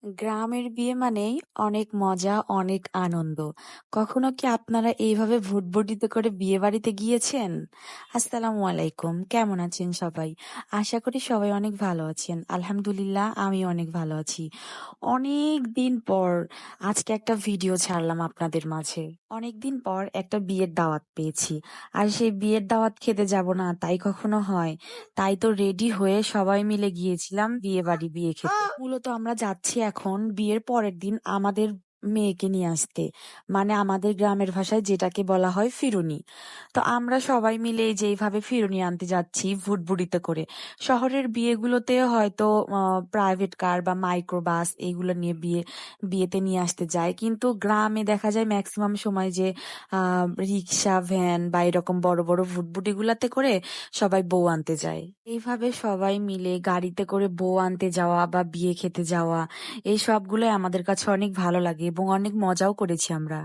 গ্রামের বিয়ে মানেই অনেক মজা, অনেক আনন্দ। কখনো কি আপনারা এইভাবে ভুটভুটিতে করে বিয়েবাড়িতে গিয়েছেন? আসসালামু আলাইকুম। কেমন আছেন সবাই? আশা করি সবাই অনেক ভালো আছেন। আলহামদুলিল্লাহ আমিও অনেক ভালো আছি। অনেকদিন পর আজকে একটা ভিডিও ছাড়লাম আপনাদের মাঝে। অনেকদিন পর একটা বিয়ের দাওয়াত পেয়েছি। আর সেই বিয়ের দাওয়াত খেতে যাব না তাই কখনো হয়? তাই তো রেডি হয়ে সবাই মিলে গিয়েছিলাম বিয়ে খেতে। মূলত আমরা যাচ্ছি এখন বিয়ের পরের দিন আমাদের মেয়েকে নিয়ে আসতে। মানে আমাদের গ্রামের ভাষায় যেটাকে বলা হয় ফিরুনি। তো আমরা সবাই মিলে এই যে এইভাবে ফিরুনি আনতে যাচ্ছি ভুটভুটিতে করে। শহরের বিয়েগুলোতে হয়তো প্রাইভেট কার বা মাইক্রো বাস এগুলো নিয়ে বিয়েতে নিয়ে আসতে যায়। কিন্তু গ্রামে দেখা যায় ম্যাক্সিমাম সময় যে রিক্সা, ভ্যান বা এরকম বড় বড় ভুটভুটিগুলাতে করে সবাই বউ আনতে যায়। এইভাবে সবাই মিলে গাড়িতে করে বউ আনতে যাওয়া বা বিয়ে খেতে যাওয়া এই সবগুলোই আমাদের কাছে অনেক ভালো লাগে এবং অনেক মজাও করেছি আমরা।